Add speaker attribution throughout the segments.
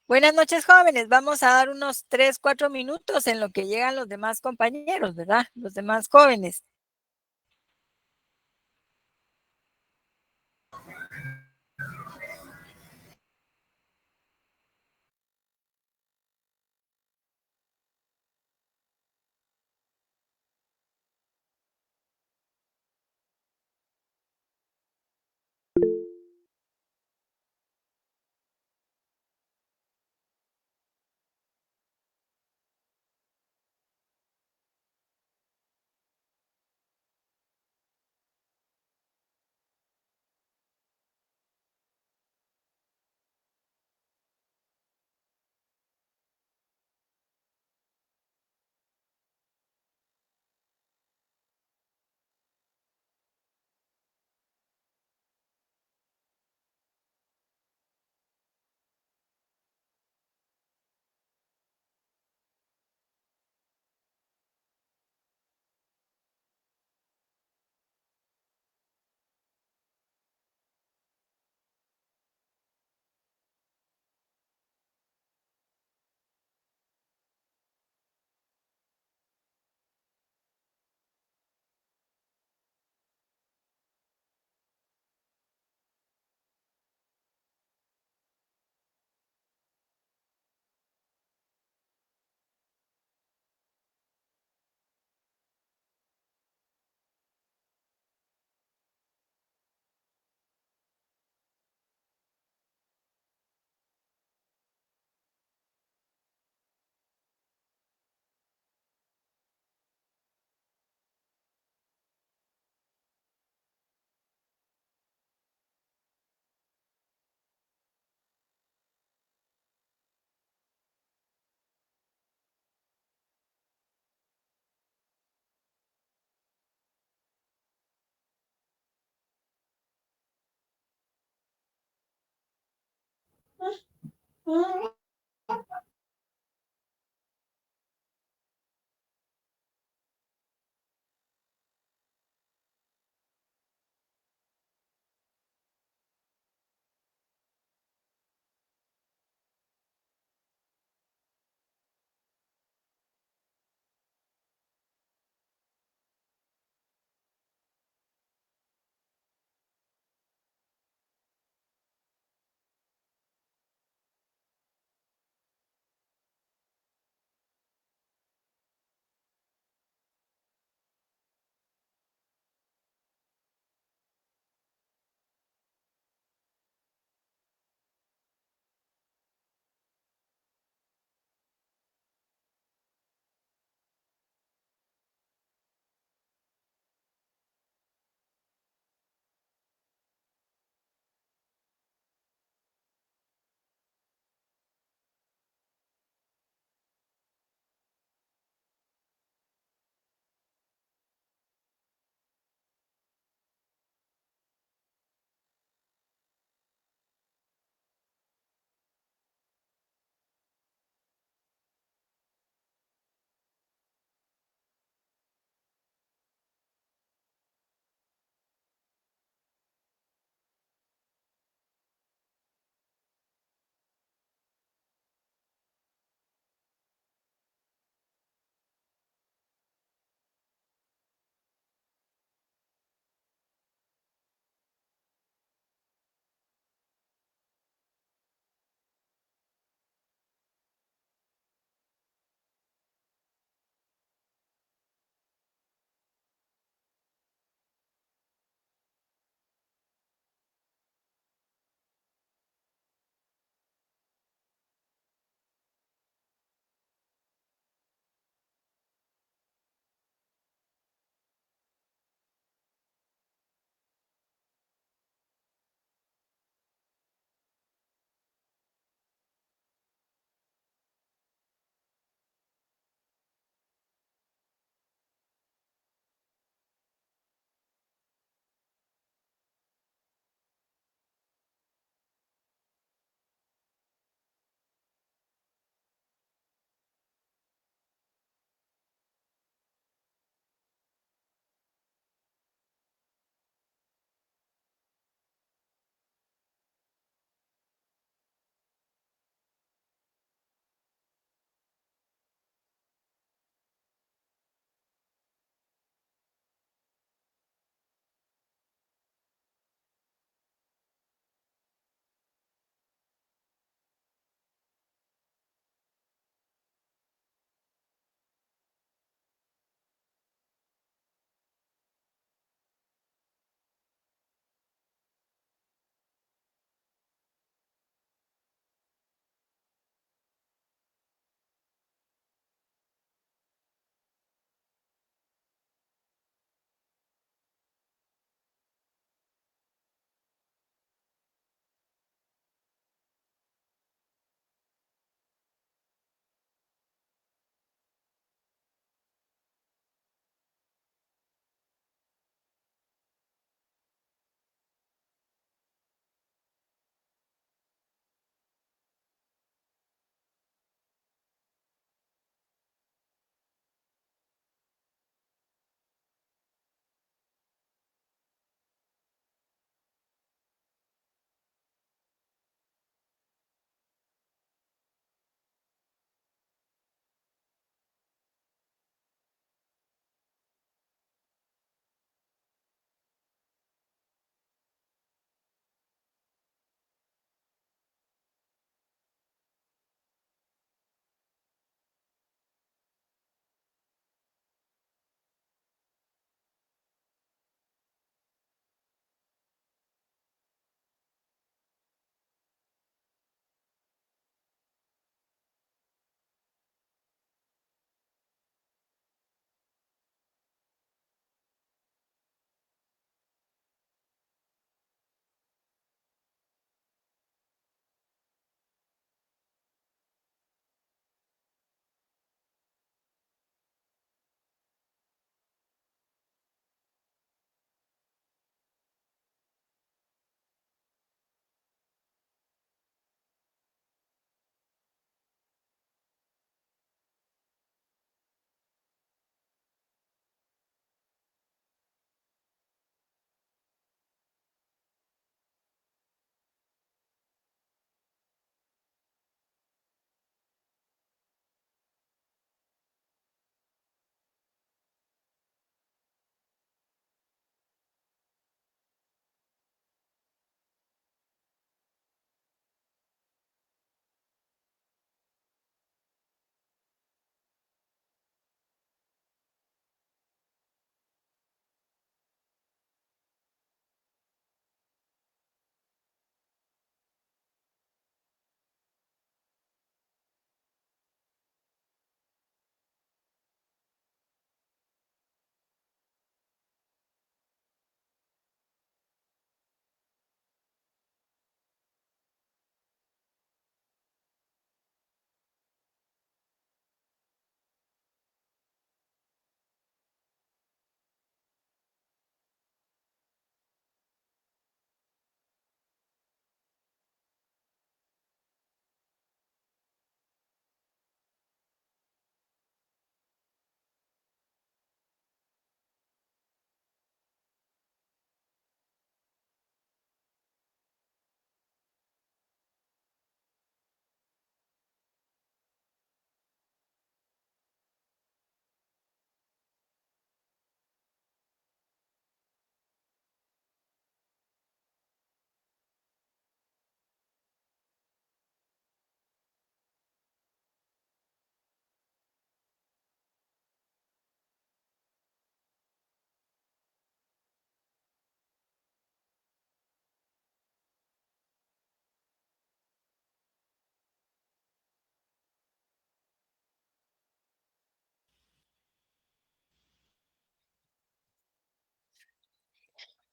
Speaker 1: Buenas noches, jóvenes. Vamos a dar unos 3, 4 minutos en lo que llegan los demás compañeros, ¿verdad? Los demás jóvenes.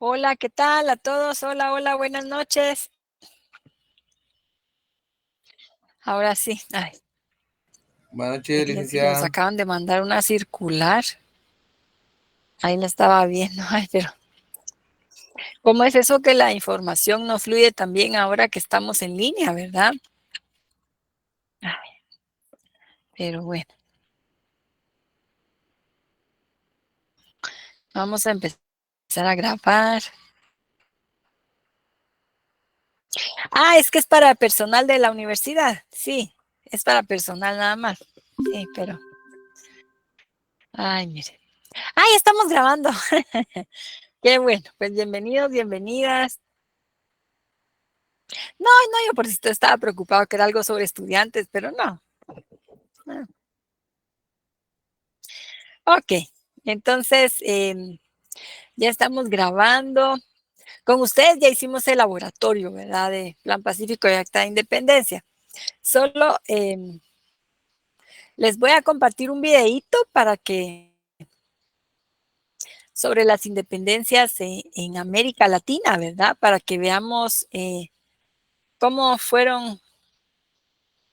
Speaker 1: Hola, ¿qué tal a todos? Hola, hola, buenas noches. Ahora sí. Ay,
Speaker 2: Buenas
Speaker 1: qué
Speaker 2: noches,
Speaker 1: clientes nos
Speaker 2: licenciada.
Speaker 1: acaban de mandar una circular. Ahí la estaba viendo. Ay, pero ¿cómo es eso que la información no fluye también ahora que estamos en línea, verdad? Ay, pero bueno, vamos a empezar a grabar. Ah, es que es para personal de la universidad. Sí, es para personal nada más. Sí, pero. Ay, mire. Ay, estamos grabando. Qué bueno. Pues bienvenidos, bienvenidas. No, no, yo por si estaba preocupado que era algo sobre estudiantes, pero no. No. Ok, entonces ya estamos grabando. Con ustedes ya hicimos el laboratorio, ¿verdad? De Plan Pacífico y Acta de Independencia. Solo les voy a compartir un videíto para que sobre las independencias en América Latina, ¿verdad? Para que veamos cómo fueron,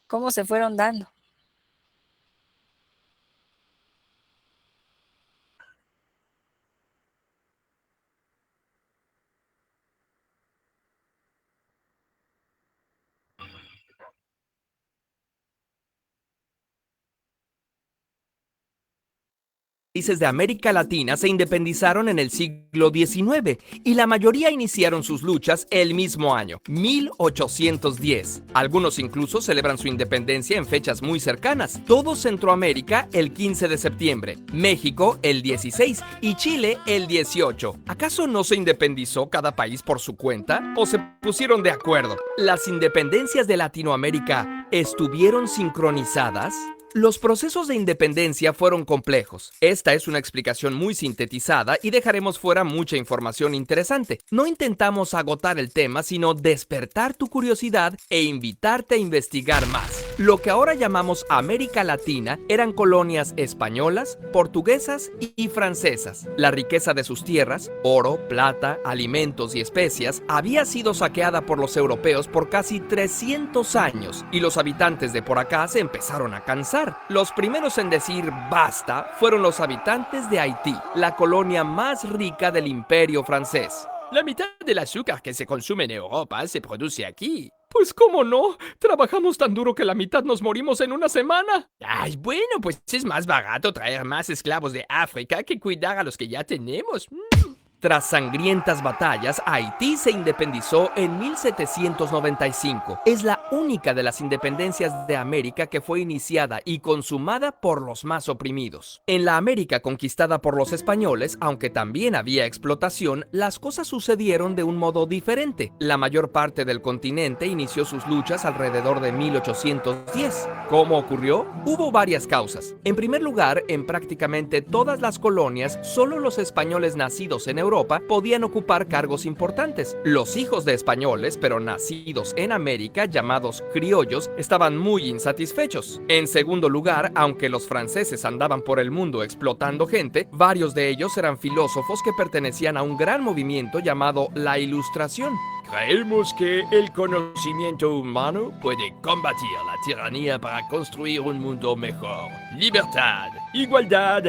Speaker 1: cómo se fueron dando.
Speaker 3: Países de América Latina se independizaron en el siglo XIX y la mayoría iniciaron sus luchas el mismo año, 1810. Algunos incluso celebran su independencia en fechas muy cercanas. Todo Centroamérica el 15 de septiembre, México el 16 y Chile el 18. ¿Acaso no se independizó cada país por su cuenta o se pusieron de acuerdo? ¿Las independencias de Latinoamérica estuvieron sincronizadas? Los procesos de independencia fueron complejos. Esta es una explicación muy sintetizada y dejaremos fuera mucha información interesante. No intentamos agotar el tema, sino despertar tu curiosidad e invitarte a investigar más. Lo que ahora llamamos América Latina eran colonias españolas, portuguesas y francesas. La riqueza de sus tierras, oro, plata, alimentos y especias, había sido saqueada por los europeos por casi 300 años y los habitantes de por acá se empezaron a cansar. Los primeros en decir basta fueron los habitantes de Haití, la colonia más rica del Imperio francés. La mitad del azúcar que se consume en Europa se produce aquí. Pues cómo no, trabajamos tan duro que la mitad nos morimos en una semana. Ay, bueno, pues es más barato traer más esclavos de África que cuidar a los que ya tenemos. Tras sangrientas batallas, Haití se independizó en 1795. Es la única de las independencias de América que fue iniciada y consumada por los más oprimidos. En la América conquistada por los españoles, aunque también había explotación, las cosas sucedieron de un modo diferente. La mayor parte del continente inició sus luchas alrededor de 1810. ¿Cómo ocurrió? Hubo varias causas. En primer lugar, en prácticamente todas las colonias, solo los españoles nacidos en Europa podían ocupar cargos importantes. Los hijos de españoles, pero nacidos en América, llamados criollos, estaban muy insatisfechos. En segundo lugar, aunque los franceses andaban por el mundo explotando gente, varios de ellos eran filósofos que pertenecían a un gran movimiento llamado la Ilustración. Creemos que el conocimiento humano puede combatir la tiranía para construir un mundo mejor. Libertad, igualdad,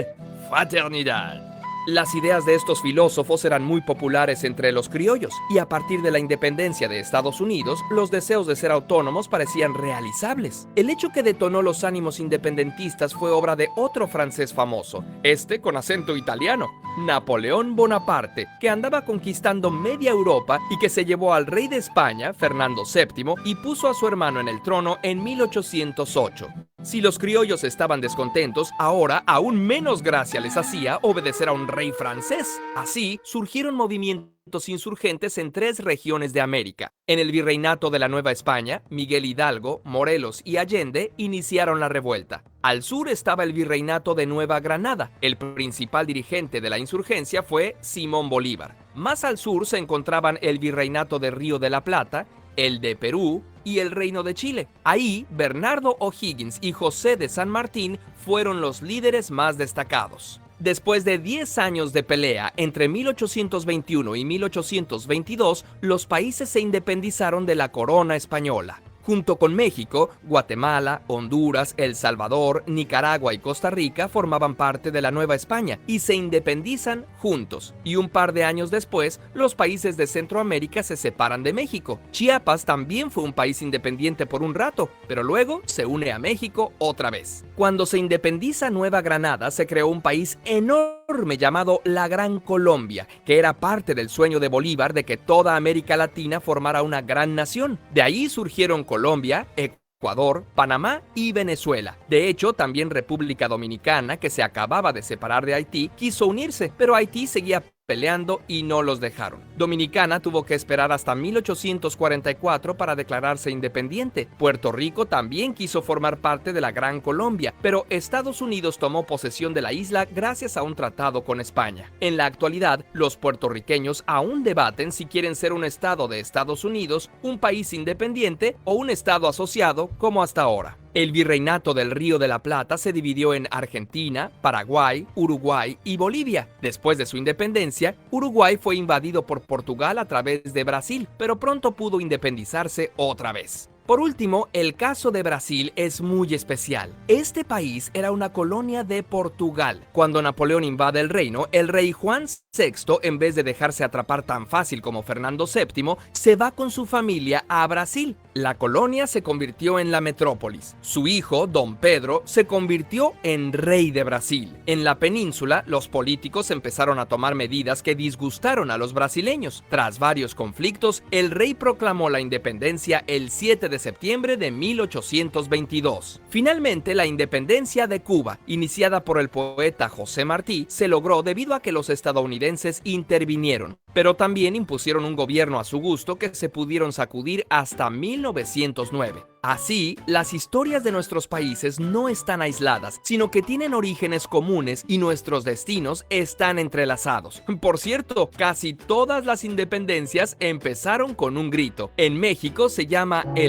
Speaker 3: fraternidad. Las ideas de estos filósofos eran muy populares entre los criollos, y a partir de la independencia de Estados Unidos, los deseos de ser autónomos parecían realizables. El hecho que detonó los ánimos independentistas fue obra de otro francés famoso, este con acento italiano, Napoleón Bonaparte, que andaba conquistando media Europa y que se llevó al rey de España, Fernando VII, y puso a su hermano en el trono en 1808. Si los criollos estaban descontentos, ahora aún menos gracia les hacía obedecer a un rey francés. Así surgieron movimientos insurgentes en 3 regiones de América. En el virreinato de la Nueva España, Miguel Hidalgo, Morelos y Allende iniciaron la revuelta. Al sur estaba el virreinato de Nueva Granada. El principal dirigente de la insurgencia fue Simón Bolívar. Más al sur se encontraban el virreinato de Río de la Plata, el de Perú y el Reino de Chile. Ahí, Bernardo O'Higgins y José de San Martín fueron los líderes más destacados. Después de 10 años de pelea entre 1821 y 1822, los países se independizaron de la corona española. Junto con México, Guatemala, Honduras, El Salvador, Nicaragua y Costa Rica formaban parte de la Nueva España y se independizan juntos. Y un par de años después, los países de Centroamérica se separan de México. Chiapas también fue un país independiente por un rato, pero luego se une a México otra vez. Cuando se independiza Nueva Granada, se creó un país enorme llamado la Gran Colombia, que era parte del sueño de Bolívar de que toda América Latina formara una gran nación. De ahí surgieron Colombia, Ecuador, Panamá y Venezuela. De hecho, también República Dominicana, que se acababa de separar de Haití, quiso unirse, pero Haití seguía peleando y no los dejaron. Dominicana tuvo que esperar hasta 1844 para declararse independiente. Puerto Rico también quiso formar parte de la Gran Colombia, pero Estados Unidos tomó posesión de la isla gracias a un tratado con España. En la actualidad, los puertorriqueños aún debaten si quieren ser un estado de Estados Unidos, un país independiente o un estado asociado como hasta ahora. El virreinato del Río de la Plata se dividió en Argentina, Paraguay, Uruguay y Bolivia. Después de su independencia, Uruguay fue invadido por Portugal a través de Brasil, pero pronto pudo independizarse otra vez. Por último, el caso de Brasil es muy especial. Este país era una colonia de Portugal. Cuando Napoleón invade el reino, el rey Juan VI, en vez de dejarse atrapar tan fácil como Fernando VII, se va con su familia a Brasil. La colonia se convirtió en la metrópolis. Su hijo, Don Pedro, se convirtió en rey de Brasil. En la península, los políticos empezaron a tomar medidas que disgustaron a los brasileños. Tras varios conflictos, el rey proclamó la independencia el 7 de septiembre de 1822. Finalmente, la independencia de Cuba, iniciada por el poeta José Martí, se logró debido a que los estadounidenses intervinieron, pero también impusieron un gobierno a su gusto que se pudieron sacudir hasta 1909. Así, las historias de nuestros países no están aisladas, sino que tienen orígenes comunes y nuestros destinos están entrelazados. Por cierto, casi todas las independencias empezaron con un grito. En México se llama el...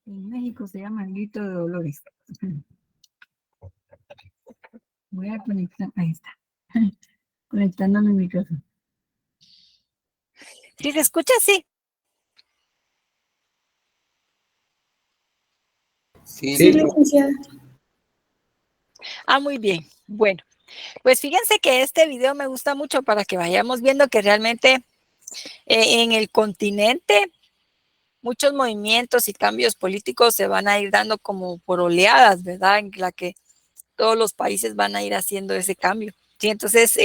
Speaker 2: En México se llama el grito de Dolores. Voy a conectar, ahí está, conectando mi micrófono.
Speaker 1: ¿Sí se escucha? Sí.
Speaker 4: Sí,
Speaker 5: Sí, licenciada.
Speaker 1: Ah, muy bien. Bueno, pues fíjense que este video me gusta mucho para que vayamos viendo que realmente en el continente muchos movimientos y cambios políticos se van a ir dando como por oleadas, ¿verdad? En la que todos los países van a ir haciendo ese cambio. Sí, entonces,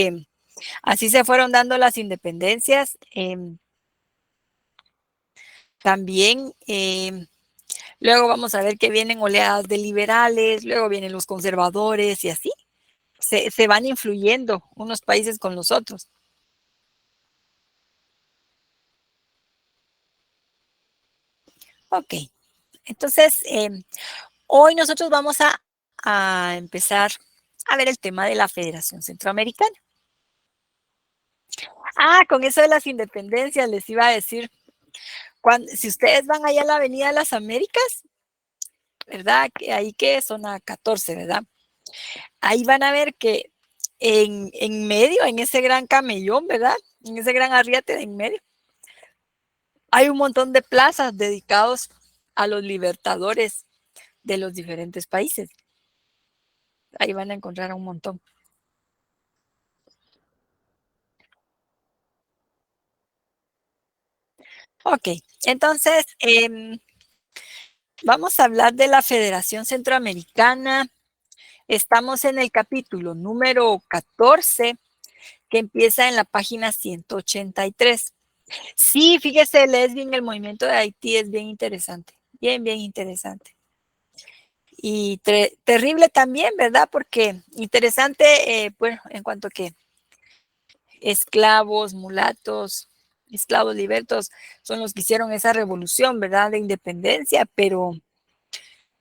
Speaker 1: así se fueron dando las independencias. También, luego vamos a ver que vienen oleadas de liberales, luego vienen los conservadores y así. Se van influyendo unos países con los otros. Ok, entonces hoy nosotros vamos a empezar a ver el tema de la Federación Centroamericana. Ah, con eso de las independencias les iba a decir, si ustedes van allá a la Avenida de las Américas, ¿verdad? Ahí que es zona 14, ¿verdad? Ahí van a ver que en medio, en ese gran camellón, ¿verdad? En ese gran arriate de en medio, hay un montón de plazas dedicados a los libertadores de los diferentes países. Ahí van a encontrar un montón. Ok, entonces vamos a hablar de la Federación Centroamericana. Estamos en el capítulo número 14, que empieza en la página 183. Sí, fíjese, lees bien el movimiento de Haití, es bien interesante, bien interesante. Y terrible también, ¿verdad? Porque interesante, bueno, en cuanto que esclavos, mulatos, esclavos libertos son los que hicieron esa revolución, ¿verdad? De independencia, pero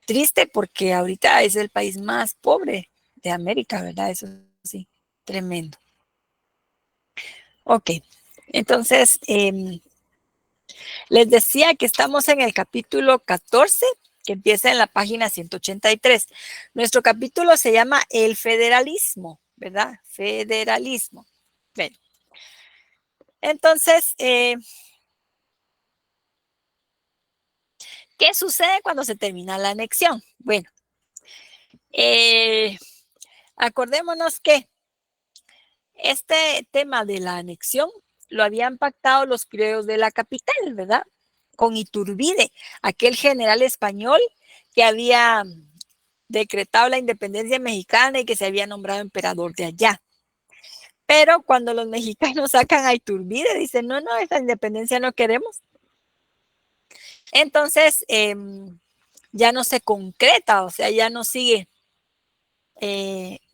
Speaker 1: triste porque ahorita es el país más pobre de América, ¿verdad? Eso sí, tremendo. Ok, entonces les decía que estamos en el capítulo 14 que empieza en la página 183. Nuestro capítulo se llama El federalismo, ¿verdad? Federalismo. Bueno, entonces, ¿qué sucede cuando se termina la anexión? Bueno, acordémonos que este tema de la anexión lo habían pactado los criollos de la capital, ¿verdad? Con Iturbide, aquel general español que había decretado la independencia mexicana y que se había nombrado emperador de allá. Pero cuando los mexicanos sacan a Iturbide, dicen, no, no, esa independencia no queremos. Entonces, ya no se concreta, o sea, ya no sigue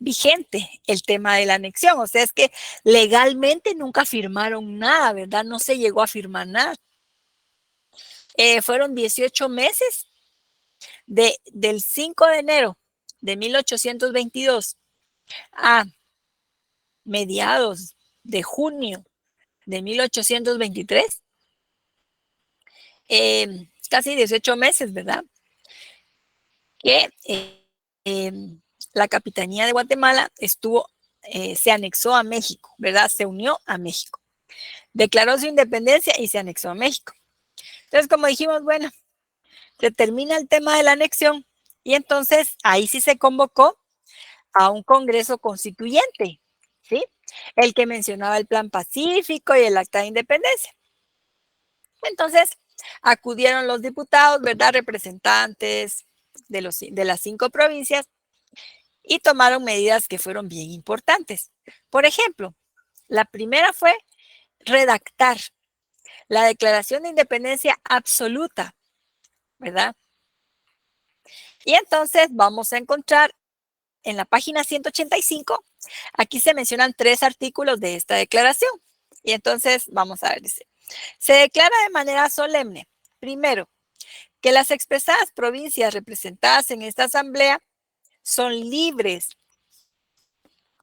Speaker 1: vigente el tema de la anexión. O sea, es que legalmente nunca firmaron nada, ¿verdad? No se llegó a firmar nada. Fueron 18 meses del 5 de enero de 1822 a mediados de junio de 1823, casi 18 meses, ¿verdad? Que la Capitanía de Guatemala se anexó a México, ¿verdad? Se unió a México. Declaró su independencia y se anexó a México. Entonces, como dijimos, bueno, se termina el tema de la anexión y entonces ahí sí se convocó a un Congreso Constituyente, ¿sí? El que mencionaba el Plan Pacífico y el Acta de Independencia. Entonces, acudieron los diputados, ¿verdad? Representantes de las 5 provincias y tomaron medidas que fueron bien importantes. Por ejemplo, la primera fue redactar la Declaración de Independencia Absoluta, ¿verdad? Y entonces vamos a encontrar en la página 185, aquí se mencionan 3 artículos de esta declaración. Y entonces vamos a ver, dice, se declara de manera solemne, primero, que las expresadas provincias representadas en esta asamblea son libres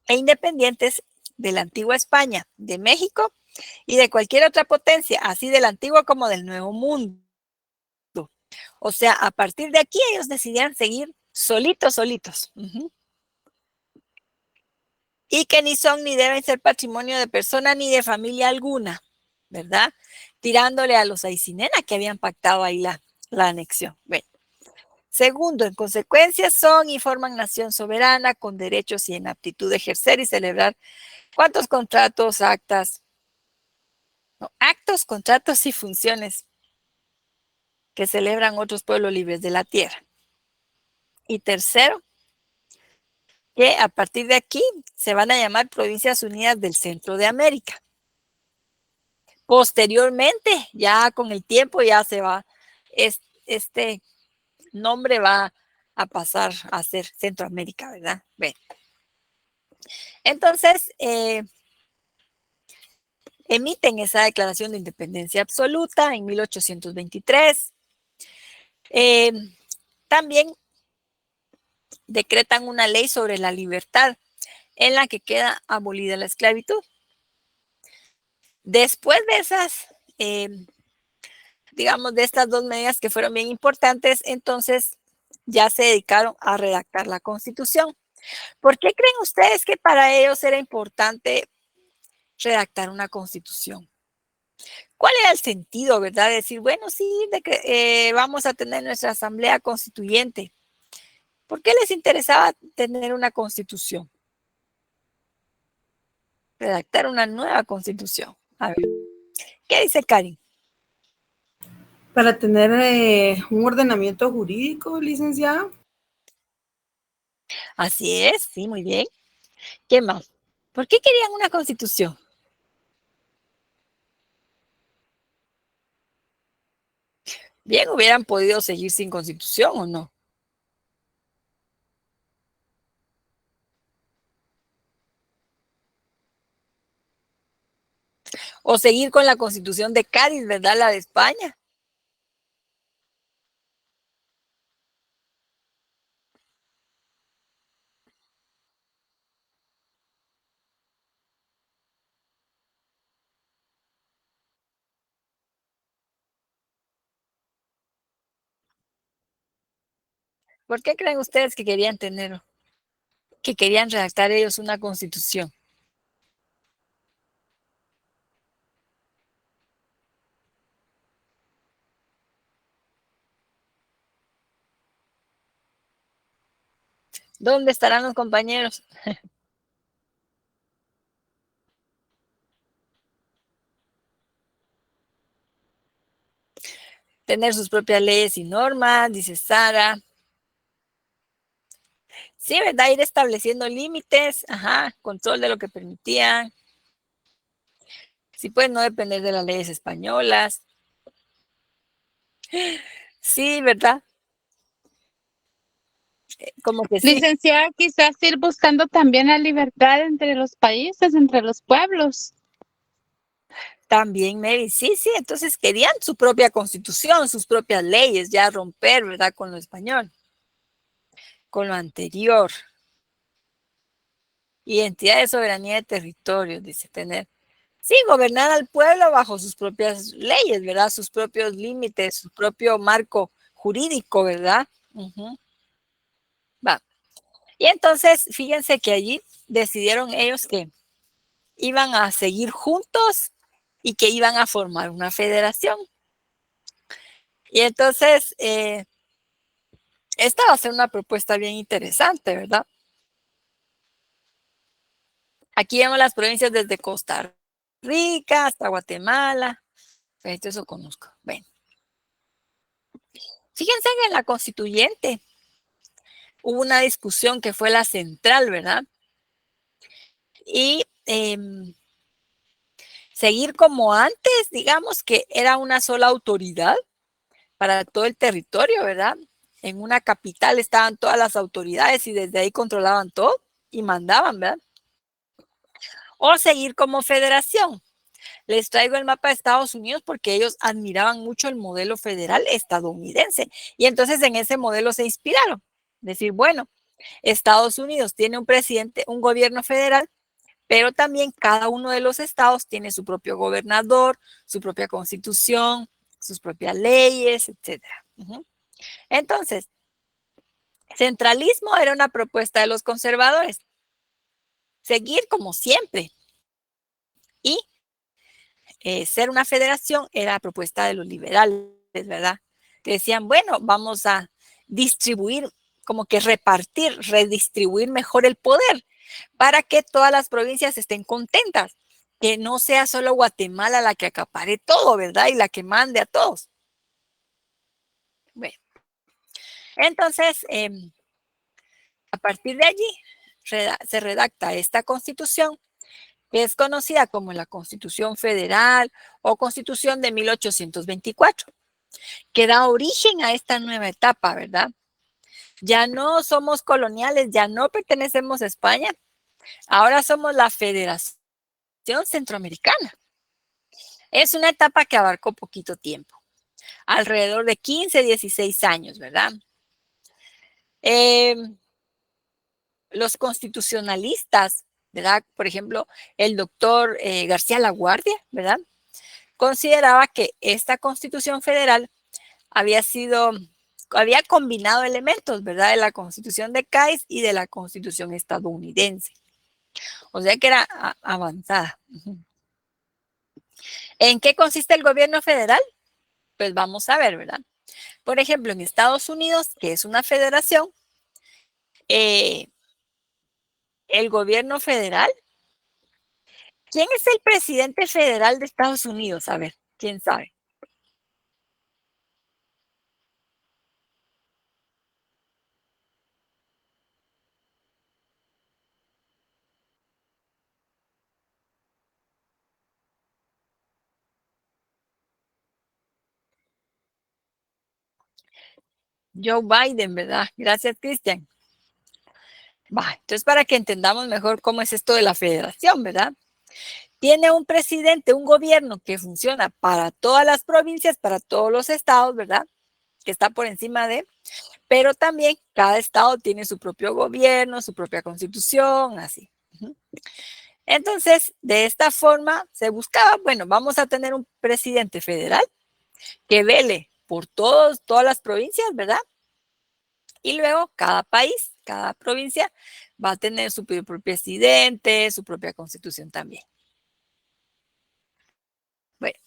Speaker 1: e independientes de la antigua España, de México y de cualquier otra potencia, así del antiguo como del nuevo mundo. O sea, a partir de aquí ellos decidían seguir solitos. Y que ni son ni deben ser patrimonio de persona ni de familia alguna, ¿verdad? Tirándole a los Aycinena que habían pactado ahí la anexión. Bueno. Segundo, en consecuencia son y forman nación soberana con derechos y en aptitud de ejercer y celebrar cuantos contratos, actos, contratos y funciones que celebran otros pueblos libres de la tierra. Y tercero, que a partir de aquí se van a llamar Provincias Unidas del Centro de América. Posteriormente, ya con el tiempo, ya se va, este nombre va a pasar a ser Centroamérica, ¿verdad? Bueno. Entonces, emiten esa declaración de independencia absoluta en 1823. También decretan una ley sobre la libertad en la que queda abolida la esclavitud. Después de esas, digamos, de estas 2 medidas que fueron bien importantes, entonces ya se dedicaron a redactar la Constitución. ¿Por qué creen ustedes que para ellos era importante redactar una Constitución? ¿Cuál era el sentido, verdad? De decir, bueno, sí, vamos a tener nuestra Asamblea Constituyente. ¿Por qué les interesaba tener una Constitución? Redactar una nueva Constitución. A ver, ¿qué dice Karin?
Speaker 4: Para tener un ordenamiento jurídico, licenciada.
Speaker 1: Así es, sí, muy bien. ¿Qué más? ¿Por qué querían una Constitución? Bien, hubieran podido seguir sin Constitución o no. O seguir con la Constitución de Cádiz, ¿verdad? La de España. ¿Por qué creen ustedes que querían redactar ellos una constitución? ¿Dónde estarán los compañeros? Tener sus propias leyes y normas, dice Sara. Sí, ¿verdad? Ir estableciendo límites, ajá, control de lo que permitían. Sí, pues no depender de las leyes españolas. Sí, ¿verdad? Como que sí.
Speaker 5: Licenciada, quizás ir buscando también la libertad entre los países, entre los pueblos.
Speaker 1: También, Mary, sí, entonces querían su propia constitución, sus propias leyes, ya romper, ¿verdad? Con lo español, con lo anterior. Identidad de soberanía de territorios, dice tener. Sí, gobernar al pueblo bajo sus propias leyes, ¿verdad? Sus propios límites, su propio marco jurídico, ¿verdad? Va. Y entonces, fíjense que allí decidieron ellos que iban a seguir juntos y que iban a formar una federación. Y entonces, esta va a ser una propuesta bien interesante, ¿verdad? Aquí vemos las provincias desde Costa Rica hasta Guatemala. Eso conozco. Bueno. Fíjense que en la constituyente hubo una discusión que fue la central, ¿verdad? Y seguir como antes, digamos que era una sola autoridad para todo el territorio, ¿verdad? En una capital estaban todas las autoridades y desde ahí controlaban todo y mandaban, ¿verdad? O seguir como federación. Les traigo el mapa de Estados Unidos porque ellos admiraban mucho el modelo federal estadounidense y entonces en ese modelo se inspiraron. Decir, bueno, Estados Unidos tiene un presidente, un gobierno federal, pero también cada uno de los estados tiene su propio gobernador, su propia constitución, sus propias leyes, etc. Entonces, centralismo era una propuesta de los conservadores. Seguir como siempre. Y ser una federación era propuesta de los liberales, ¿verdad? Que decían, bueno, vamos a distribuir, como que repartir, redistribuir mejor el poder para que todas las provincias estén contentas, que no sea solo Guatemala la que acapare todo, ¿verdad? Y la que mande a todos. Bueno, entonces, a partir de allí se redacta esta constitución, que es conocida como la Constitución Federal o Constitución de 1824, que da origen a esta nueva etapa, ¿verdad? Ya no somos coloniales, ya no pertenecemos a España, ahora somos la Federación Centroamericana. Es una etapa que abarcó poquito tiempo, alrededor de 15, 16 años, ¿verdad? Los constitucionalistas, ¿verdad? Por ejemplo, el doctor García Laguardia, ¿verdad? Consideraba que esta Constitución Federal había combinado elementos, ¿verdad? De la Constitución de Cádiz y de la Constitución estadounidense. O sea que era avanzada. ¿En qué consiste el gobierno federal? Pues vamos a ver, ¿verdad? Por ejemplo, en Estados Unidos, que es una federación, el gobierno federal, ¿quién es el presidente federal de Estados Unidos? A ver, ¿quién sabe? Joe Biden, ¿verdad? Gracias, Cristian. Entonces, para que entendamos mejor cómo es esto de la federación, ¿verdad? Tiene un presidente, un gobierno que funciona para todas las provincias, para todos los estados, ¿verdad? Que está por encima de, pero también cada estado tiene su propio gobierno, su propia constitución, así. Entonces, de esta forma se buscaba, bueno, vamos a tener un presidente federal que vele por todas las provincias, ¿verdad? Y luego cada país, cada provincia va a tener su propio presidente, su propia constitución también. Bueno,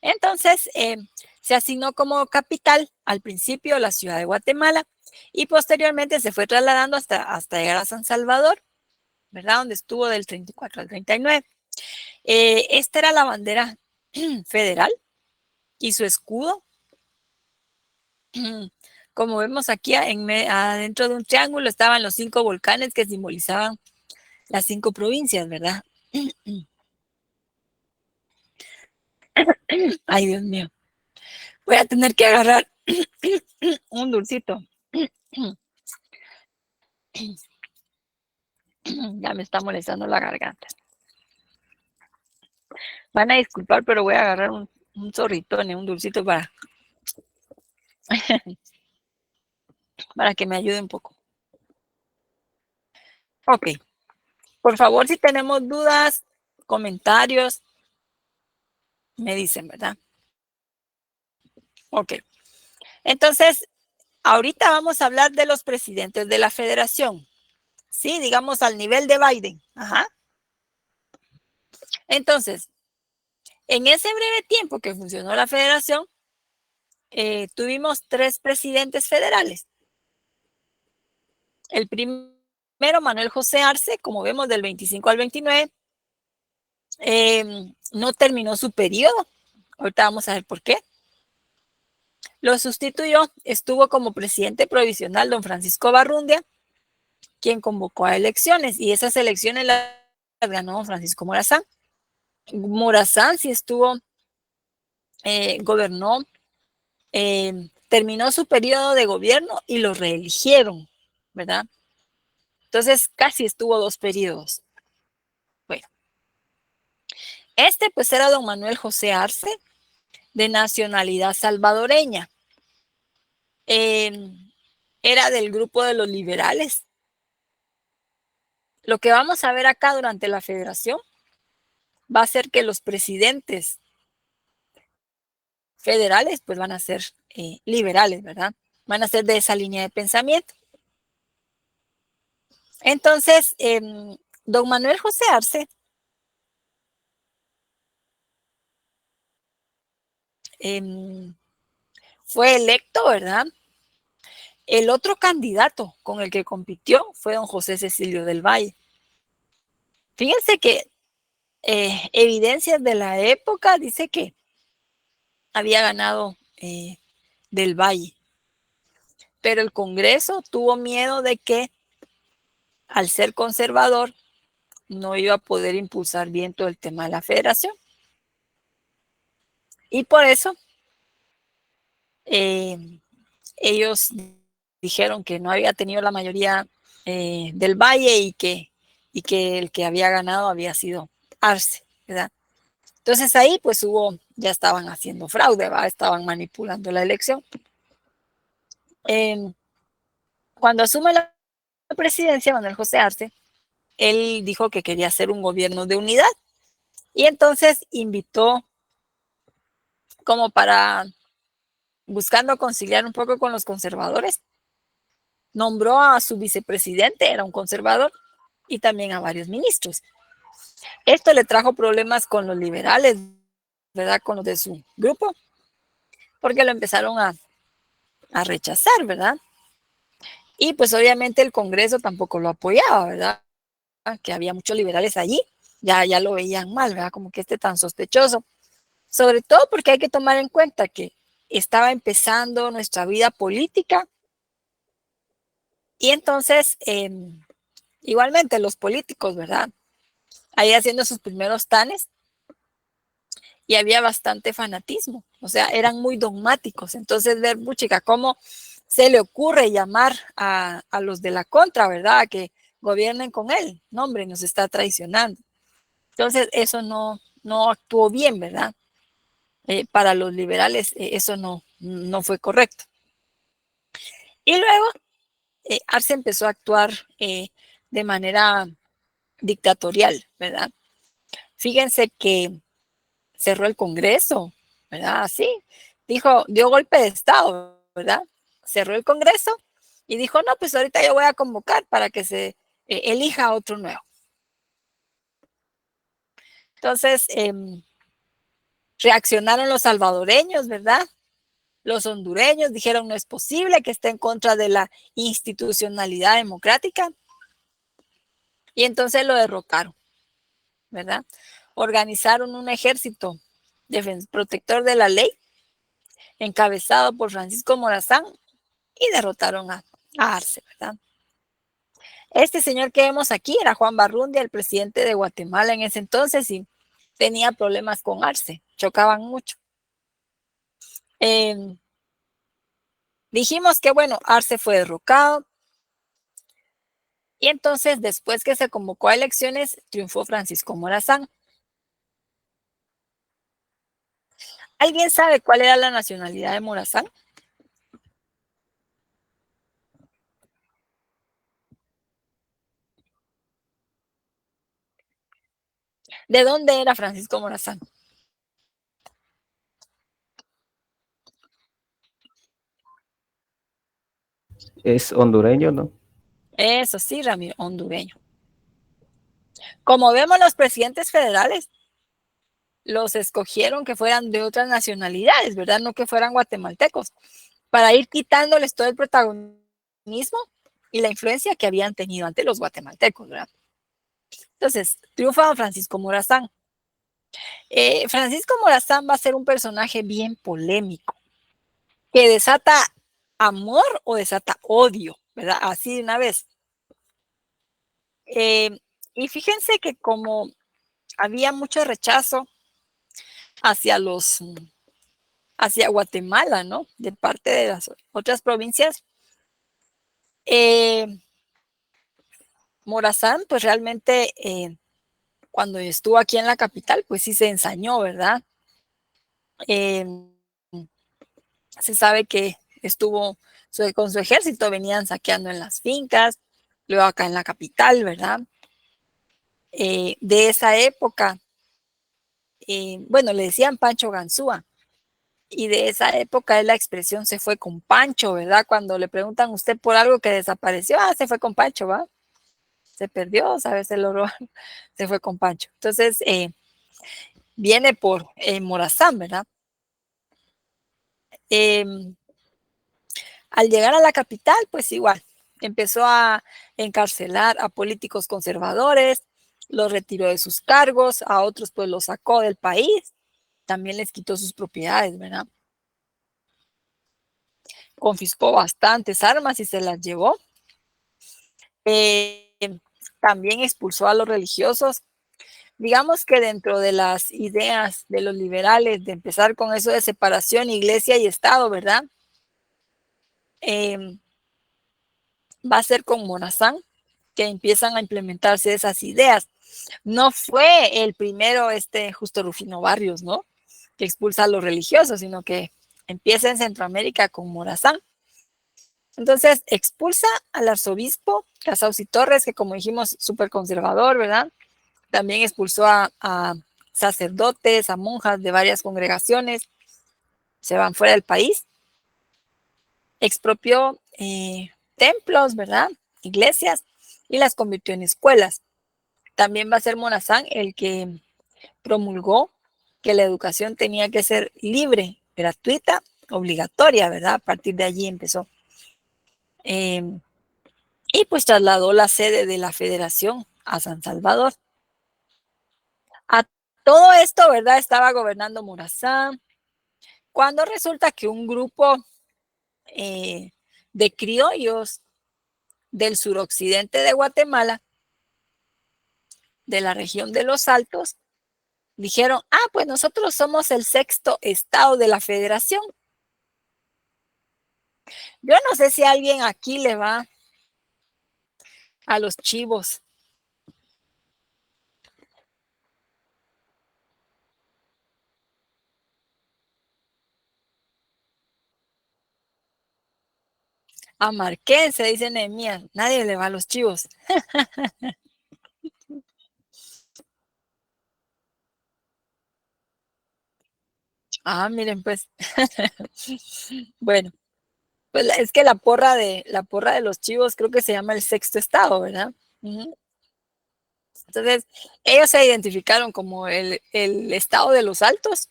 Speaker 1: entonces se asignó como capital al principio la ciudad de Guatemala y posteriormente se fue trasladando hasta llegar a San Salvador, ¿verdad? Donde estuvo del 34 al 39. Esta era la bandera federal y su escudo. Como vemos aquí adentro de un triángulo estaban los 5 volcanes que simbolizaban las 5 provincias, ¿verdad? Ay, Dios mío. Voy a tener que agarrar un dulcito. Ya me está molestando la garganta. Van a disculpar, pero voy a agarrar un zorritón, un dulcito para que me ayude un poco. Ok. Por favor, si tenemos dudas, comentarios, me dicen, ¿verdad? Ok. Entonces, ahorita vamos a hablar de los presidentes de la federación. Sí, digamos al nivel de Biden. Ajá. Entonces, en ese breve tiempo que funcionó la federación, tuvimos 3 presidentes federales. El primero, Manuel José Arce, como vemos, del 25 al 29, no terminó su periodo. Ahorita vamos a ver por qué. Lo sustituyó, estuvo como presidente provisional don Francisco Barrundia, quien convocó a elecciones, y esas elecciones las ganó don Francisco Morazán. Morazán sí estuvo, gobernó, terminó su periodo de gobierno y lo reeligieron, ¿verdad? Entonces casi estuvo 2 periodos. Bueno, este pues era don Manuel José Arce, de nacionalidad salvadoreña. Era del grupo de los liberales. Lo que vamos a ver acá durante la federación va a ser que los presidentes federales pues van a ser liberales, ¿verdad? Van a ser de esa línea de pensamiento. Entonces, don Manuel José Arce fue electo, ¿verdad? El otro candidato con el que compitió fue don José Cecilio del Valle. Fíjense que evidencias de la época dice que había ganado del Valle, pero el Congreso tuvo miedo de que al ser conservador no iba a poder impulsar bien todo el tema de la federación. Y por eso ellos dijeron que no había tenido la mayoría del Valle y que el que había ganado había sido Arce, ¿verdad? Entonces ahí pues ya estaban haciendo fraude, ¿verdad? Estaban manipulando la elección. Cuando asume la presidencia Manuel José Arce, él dijo que quería hacer un gobierno de unidad y entonces invitó, como para buscando conciliar un poco con los conservadores, nombró a su vicepresidente, era un conservador, y también a varios ministros. Esto le trajo problemas con los liberales, ¿verdad? Con los de su grupo, porque lo empezaron a rechazar, ¿verdad? Y pues obviamente el Congreso tampoco lo apoyaba, ¿verdad? Que había muchos liberales allí, ya lo veían mal, ¿verdad? Como que tan sospechoso. Sobre todo porque hay que tomar en cuenta que estaba empezando nuestra vida política y entonces igualmente los políticos, ¿verdad? Ahí haciendo sus primeros tanes y había bastante fanatismo, o sea, eran muy dogmáticos. Entonces ver, chica, cómo se le ocurre llamar a los de la contra, ¿verdad? A que gobiernen con él. No, hombre, nos está traicionando. Entonces eso no actuó bien, ¿verdad? Para los liberales eso no fue correcto. Y luego Arce empezó a actuar de manera dictatorial, ¿verdad? Fíjense que cerró el Congreso, ¿verdad? Así, dio golpe de Estado, ¿verdad? Cerró el Congreso Y dijo, no, pues ahorita yo voy a convocar para que se elija otro nuevo. Entonces, reaccionaron los salvadoreños, ¿verdad? Los hondureños dijeron, no es posible que esté en contra de la institucionalidad democrática. Y entonces lo derrocaron, ¿verdad? Organizaron un ejército protector de la ley, encabezado por Francisco Morazán, y derrotaron a Arce, ¿verdad? Este señor que vemos aquí era Juan Barrundia, el presidente de Guatemala en ese entonces, y tenía problemas con Arce, chocaban mucho. Dijimos que, bueno, Arce fue derrocado, y entonces después que se convocó a elecciones, triunfó Francisco Morazán. ¿Alguien sabe cuál era la nacionalidad de Morazán? ¿De dónde era Francisco Morazán?
Speaker 6: Es hondureño, ¿no?
Speaker 1: Eso sí, Ramiro, hondureño. Como vemos, los presidentes federales los escogieron que fueran de otras nacionalidades, ¿verdad? No que fueran guatemaltecos, para ir quitándoles todo el protagonismo y la influencia que habían tenido ante los guatemaltecos, ¿verdad? Entonces, triunfa Francisco Morazán. Francisco Morazán va a ser un personaje bien polémico, que desata amor o desata odio, ¿verdad? Así de una vez. Y fíjense que como había mucho rechazo hacia hacia Guatemala, ¿no? De parte de las otras provincias, Morazán, pues realmente cuando estuvo aquí en la capital, pues sí se ensañó, ¿verdad? Eh, se sabe que estuvo con su ejército, venían saqueando en las fincas, luego acá en la capital, ¿verdad? De esa época, bueno, le decían Pancho Ganzúa, y de esa época es la expresión se fue con Pancho, ¿verdad? Cuando le preguntan a usted por algo que desapareció, se fue con Pancho, ¿va? Se perdió, ¿sabes? Se lo robaron, se fue con Pancho. Entonces, viene por Morazán, ¿verdad? Al llegar a la capital, pues igual, empezó a encarcelar a políticos conservadores, los retiró de sus cargos, a otros pues los sacó del país, también les quitó sus propiedades, ¿verdad? Confiscó bastantes armas y se las llevó. También expulsó a los religiosos. Digamos que dentro de las ideas de los liberales de empezar con eso de separación iglesia y Estado, ¿verdad? Va a ser con Morazán que empiezan a implementarse esas ideas. No fue el primero Justo Rufino Barrios, ¿no? Que expulsa a los religiosos, sino que empieza en Centroamérica con Morazán. Entonces, expulsa al arzobispo Casauzi Torres, que como dijimos, súper conservador, ¿verdad? También expulsó a sacerdotes, a monjas de varias congregaciones, se van fuera del país. Expropió templos, ¿verdad? Iglesias, y las convirtió en escuelas. También va a ser Morazán el que promulgó que la educación tenía que ser libre, gratuita, obligatoria, ¿verdad? A partir de allí empezó. Y pues trasladó la sede de la federación a San Salvador. A todo esto, ¿verdad? Estaba gobernando Morazán, cuando resulta que un grupo de criollos del suroccidente de Guatemala, de la región de los Altos, dijeron, pues nosotros somos el sexto estado de la federación. Yo no sé si alguien aquí le va a los Chivos. A Marquense, dice Nehemías, nadie le va a los Chivos. Miren pues. Bueno, Pues es que la porra de los chivos creo que se llama el sexto estado, ¿verdad? Ujú. Entonces, ellos se identificaron como el estado de los Altos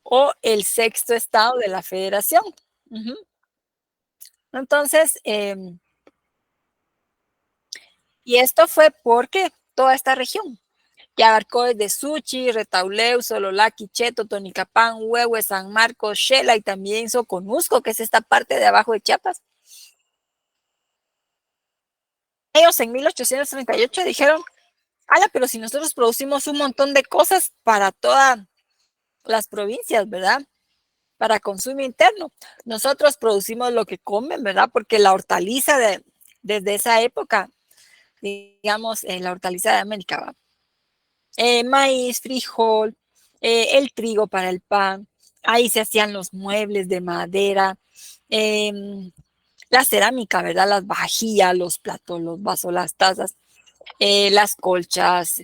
Speaker 1: o el sexto estado de la federación. Ujú. Entonces, y esto fue porque toda esta región, que abarcó desde Suchi, Retauleu, Sololá, Quicheto, Tonicapán, Huehue, San Marcos, Xela y también Soconusco, que es esta parte de abajo de Chiapas. Ellos en 1838 dijeron, ala, pero si nosotros producimos un montón de cosas para todas las provincias, ¿verdad? Para consumo interno. Nosotros producimos lo que comen, ¿verdad? Porque la hortaliza desde esa época, digamos, la hortaliza de América, ¿va? Maíz, frijol, el trigo para el pan, ahí se hacían los muebles de madera, la cerámica, ¿verdad? Las vajillas, los platos, los vasos, las tazas, las colchas,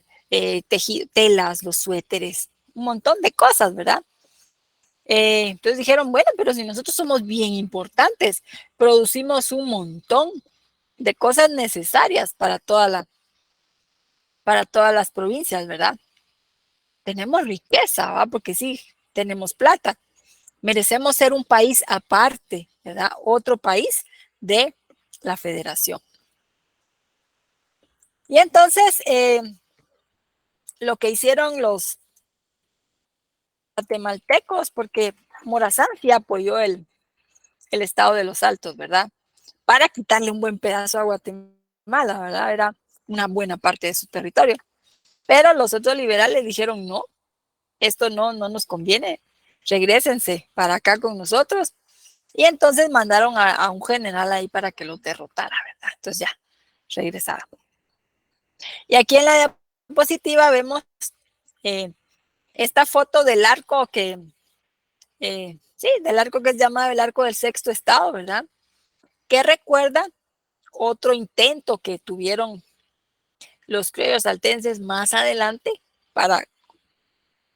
Speaker 1: telas, los suéteres, un montón de cosas, ¿verdad? Entonces dijeron, bueno, pero si nosotros somos bien importantes, producimos un montón de cosas necesarias para todas las provincias, ¿verdad? Tenemos riqueza, ¿va? Porque sí, tenemos plata. Merecemos ser un país aparte, ¿verdad? Otro país de la federación. Y entonces, lo que hicieron los guatemaltecos, porque Morazán sí apoyó el estado de los Altos, ¿verdad? Para quitarle un buen pedazo a Guatemala, ¿verdad? Era una buena parte de su territorio. Pero los otros liberales dijeron, no, esto no nos conviene, regrésense para acá con nosotros. Y entonces mandaron a un general ahí para que los derrotara, ¿verdad? Entonces ya, regresaron. Y aquí en la diapositiva vemos esta foto del arco sí, del arco que es llamado el arco del sexto estado, ¿verdad? Que recuerda otro intento que tuvieron los criollos saltenses más adelante para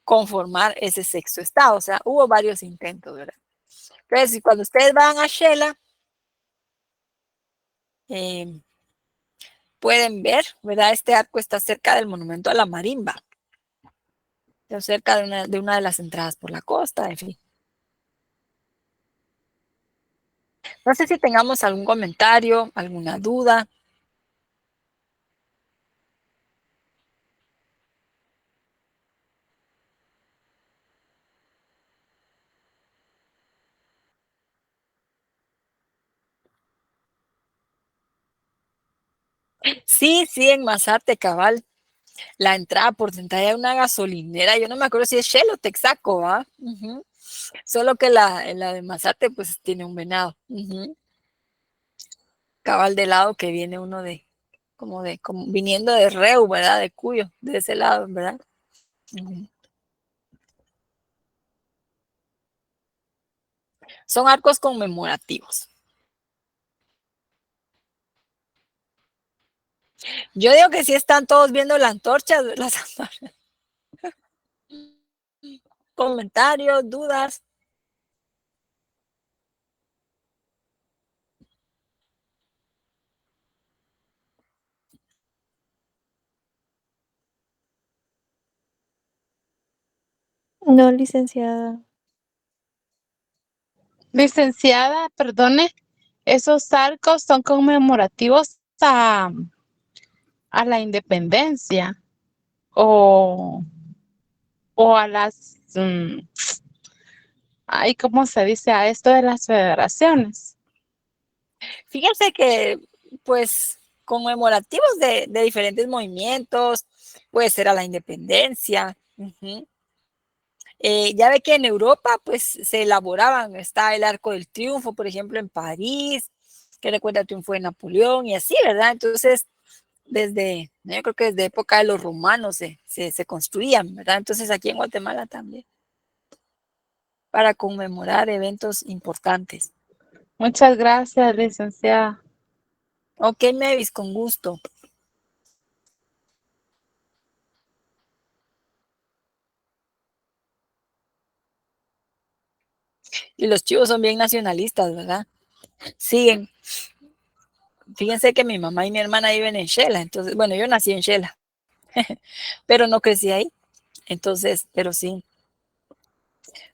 Speaker 1: conformar ese sexto estado. O sea, hubo varios intentos, ¿verdad? Entonces, cuando ustedes van a Xela, pueden ver, ¿verdad? Este arco está cerca del monumento a la marimba, cerca de una de las entradas por la costa, en fin. No sé si tengamos algún comentario, alguna duda. Sí, sí, en Mazate, cabal, la entrada por dentro una gasolinera, yo no me acuerdo si es Shell o Texaco, ¿va? Solo que la de Mazate, pues, tiene un venado. Cabal de lado que viene uno como viniendo de Reu, ¿verdad? De Cuyo, de ese lado, ¿verdad? Son arcos conmemorativos. Yo digo que sí están todos viendo las antorchas, las antorchas. Comentarios, dudas.
Speaker 7: No, licenciada.
Speaker 5: Licenciada, perdone, esos arcos son conmemorativos a la independencia o, o a las, ay, ¿cómo se dice? A esto de las federaciones.
Speaker 1: Fíjense que, pues, conmemorativos de diferentes movimientos, puede ser a la independencia. Ya ve que en Europa, pues, se elaboraban, está el Arco del Triunfo, por ejemplo, en París, que recuerda el triunfo de Napoleón y así, ¿verdad? Entonces, yo creo que desde época de los romanos se construían, ¿verdad? Entonces, aquí en Guatemala también, para conmemorar eventos importantes.
Speaker 5: Muchas gracias, licenciada.
Speaker 1: Ok, Mavis, con gusto. Y los chivos son bien nacionalistas, ¿verdad? siguen. Fíjense que mi mamá y mi hermana viven en Shela, entonces, bueno, yo nací en Shela, pero no crecí ahí. Entonces, pero sí,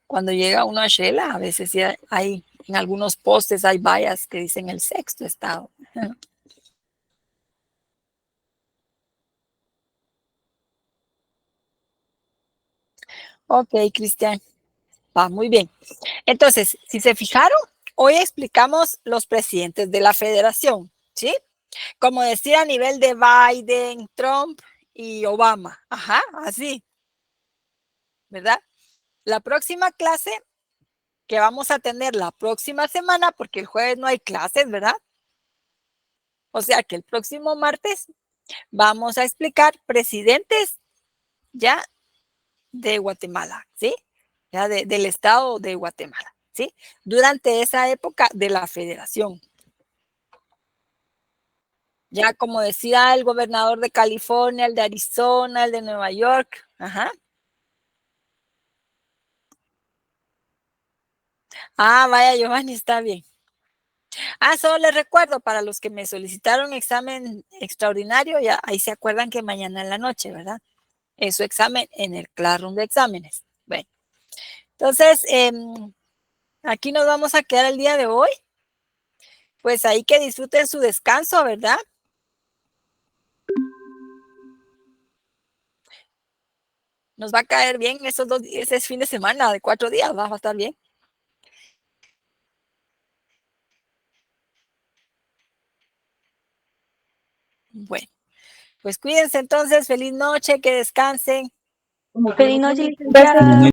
Speaker 1: cuando llega uno a Shela, a veces sí hay, en algunos postes hay vallas que dicen el sexto estado. Ok, Cristian, va muy bien. Entonces, si se fijaron, hoy explicamos los presidentes de la federación, ¿sí? Como decir a nivel de Biden, Trump y Obama. Ajá, así, ¿verdad? La próxima clase que vamos a tener la próxima semana, porque el jueves no hay clases, ¿verdad? O sea que el próximo martes vamos a explicar presidentes ya de Guatemala, ¿sí? Ya del estado de Guatemala, ¿sí? Durante esa época de la federación. Ya como decía el gobernador de California, el de Arizona, el de Nueva York, ajá. Ah, vaya, Giovanni, está bien. Ah, solo les recuerdo para los que me solicitaron examen extraordinario, ya ahí se acuerdan que mañana en la noche, ¿verdad? Es su examen en el Classroom de exámenes. Bueno, entonces, aquí nos vamos a quedar el día de hoy. Pues ahí que disfruten su descanso, ¿verdad? Nos va a caer bien esos 2 días, ese fin de semana de 4 días, va a estar bien. Bueno, pues cuídense entonces, feliz noche, que descansen.
Speaker 7: Feliz noche, licenciada.